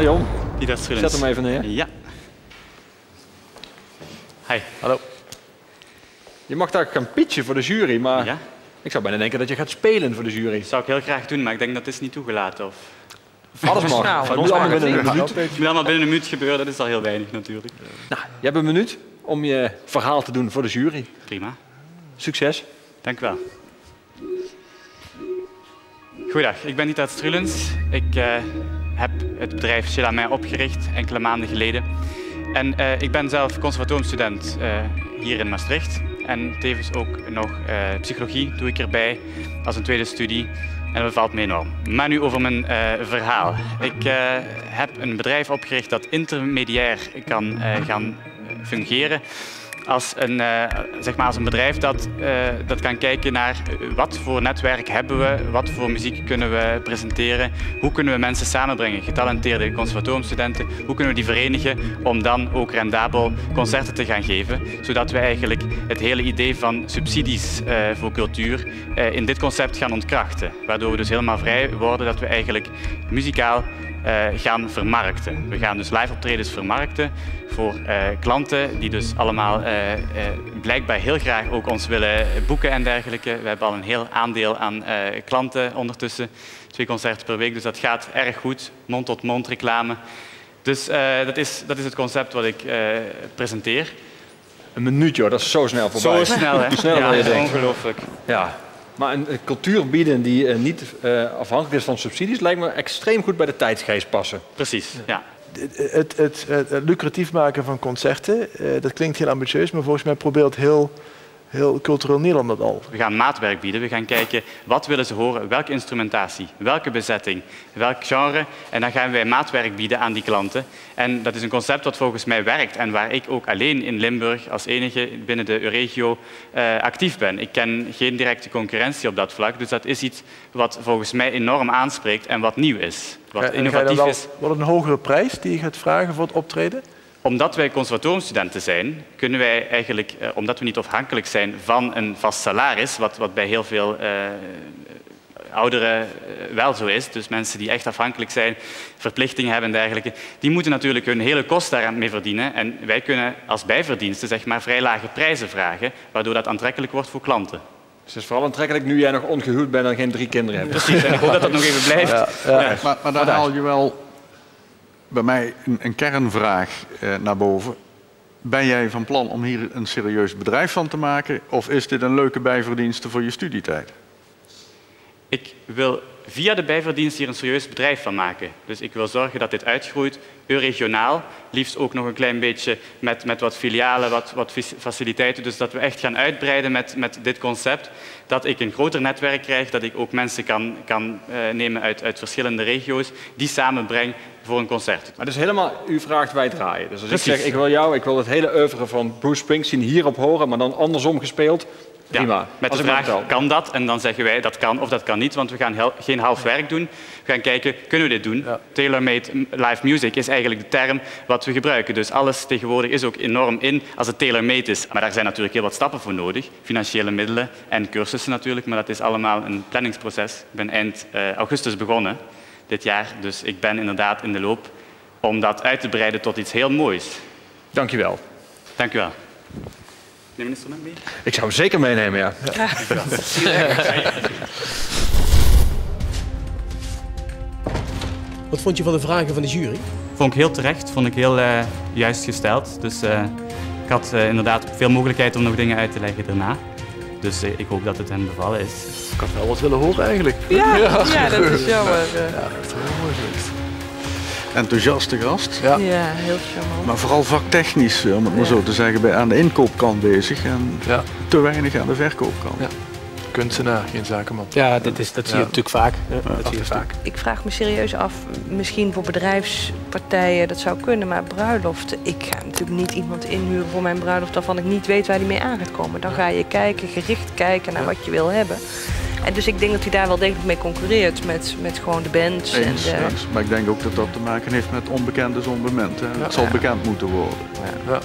Leon, Pieter Strulens. zet hem even neer. Ja. Hi. Hallo. Je mag daar gaan pitchen voor de jury, maar Ja? ik zou bijna denken dat je gaat spelen voor de jury. Dat zou ik heel graag doen, maar ik denk dat is niet toegelaten. Of... Alles mag. Nou, Van ons allemaal binnen een minuut. Het moet allemaal binnen een minuut gebeuren, dat is al heel weinig natuurlijk. Nou, je hebt een minuut om je verhaal te doen voor de jury. Prima. Succes. Dank u wel. Goeiedag, ik ben Dieter Strulens. Ik heb het bedrijf Chez la Main opgericht enkele maanden geleden. En ik ben zelf conservatoriumstudent hier in Maastricht. En tevens ook nog psychologie doe ik erbij als een tweede studie. En dat bevalt me enorm. Maar nu over mijn verhaal. Ik heb een bedrijf opgericht dat intermediair kan gaan fungeren. Als een, zeg maar als een bedrijf dat kan kijken naar wat voor netwerk hebben we, wat voor muziek kunnen we presenteren, hoe kunnen we mensen samenbrengen, getalenteerde conservatoriumstudenten, hoe kunnen we die verenigen om dan ook rendabel concerten te gaan geven, zodat we eigenlijk het hele idee van subsidies voor cultuur in dit concept gaan ontkrachten, waardoor we dus helemaal vrij worden dat we eigenlijk muzikaal gaan vermarkten. We gaan dus live optredens vermarkten voor klanten die dus allemaal blijkbaar heel graag ook ons willen boeken en dergelijke. We hebben al een heel aandeel aan klanten ondertussen. 2 concerten per week, dus dat gaat erg goed. Mond-tot-mond reclame. Dus dat is het concept wat ik presenteer. Een minuut, joh, dat is zo snel voorbij. Zo snel, hè? Sneller Ja, dan je dat is denkt. ongelooflijk. Ja. Maar een cultuur bieden die niet afhankelijk is van subsidies lijkt me extreem goed bij de tijdsgeest passen. Precies, ja. Het lucratief maken van concerten, dat klinkt heel ambitieus, maar volgens mij probeert heel cultureel Nederland dat al. We gaan maatwerk bieden. We gaan kijken wat willen ze horen, welke instrumentatie, welke bezetting, welk genre. En dan gaan wij maatwerk bieden aan die klanten. En dat is een concept dat volgens mij werkt en waar ik ook alleen in Limburg als enige binnen de Euregio actief ben. Ik ken geen directe concurrentie op dat vlak. Dus dat is iets wat volgens mij enorm aanspreekt en wat nieuw is. Wat innovatief is. Wordt het een hogere prijs die je gaat vragen voor het optreden? Omdat wij conservatoriumstudenten zijn, kunnen wij eigenlijk, omdat we niet afhankelijk zijn van een vast salaris, wat bij heel veel ouderen wel zo is, dus mensen die echt afhankelijk zijn, verplichtingen hebben en dergelijke, die moeten natuurlijk hun hele kost daarmee verdienen. En wij kunnen als bijverdiensten zeg maar vrij lage prijzen vragen, waardoor dat aantrekkelijk wordt voor klanten. Dus het is vooral aantrekkelijk nu jij nog ongehuwd bent en geen 3 kinderen hebt. Precies, en ik hoop dat dat nog even blijft. Ja. Maar daar haal je wel bij mij een kernvraag naar boven. Ben jij van plan om hier een serieus bedrijf van te maken? Of is dit een leuke bijverdienste voor je studietijd? Ik wil via de bijverdienst hier een serieus bedrijf van maken. Dus ik wil zorgen dat dit uitgroeit, regionaal, liefst ook nog een klein beetje met wat filialen, wat faciliteiten. Dus dat we echt gaan uitbreiden met dit concept. Dat ik een groter netwerk krijg, dat ik ook mensen kan nemen uit verschillende regio's, die samenbreng voor een concert. Maar het is helemaal, u vraagt wij draaien. Dus als Precies. ik zeg, ik wil het hele oeuvre van Bruce Springsteen hierop horen, maar dan andersom gespeeld. Prima. Ja, met Als de ik maar vraag, vertel. kan dat? En dan zeggen wij, dat kan of dat kan niet, want we gaan geen half werk doen. We gaan kijken, kunnen we dit doen? Ja. Tailor-made live music is eigenlijk de term wat we gebruiken. Dus alles tegenwoordig is ook enorm in als het tailor-made is. Maar daar zijn natuurlijk heel wat stappen voor nodig. Financiële middelen en cursussen natuurlijk, maar dat is allemaal een planningsproces. Ik ben eind augustus begonnen dit jaar, dus ik ben inderdaad in de loop om dat uit te breiden tot iets heel moois. Dank je wel. Dank u wel. Neem een instrument mee? Ik zou hem zeker meenemen, ja. Wat vond je van de vragen van de jury? Vond ik heel terecht, vond ik heel juist gesteld. Dus ik had inderdaad veel mogelijkheid om nog dingen uit te leggen daarna. Dus ik hoop dat het hen bevallen is. Ik had wel wat willen horen eigenlijk. Ja, dat is jammer. Ja, dat is heel mooi geweest. Enthousiaste gast, Ja. Ja, heel charmant. maar vooral vaktechnisch, om het maar zo te zeggen, aan de inkoopkant bezig en Ja. te weinig aan de verkoopkant. Ja. Kunstenaar, geen zakenman. Ja, dat zie je natuurlijk vaak. Dat zie je vaak. Ik vraag me serieus af, misschien voor bedrijfspartijen, dat zou kunnen, maar bruiloften. Ik ga natuurlijk niet iemand inhuren voor mijn bruiloft waarvan ik niet weet waar die mee aan gaat komen. Dan ga je kijken, gericht kijken naar wat je wil hebben. En dus ik denk dat hij daar wel degelijk mee concurreert met gewoon de bands. Eens, en eens. Maar ik denk ook dat dat te maken heeft met onbekend is onbemind. Hè. Het zal bekend moeten worden. Ja.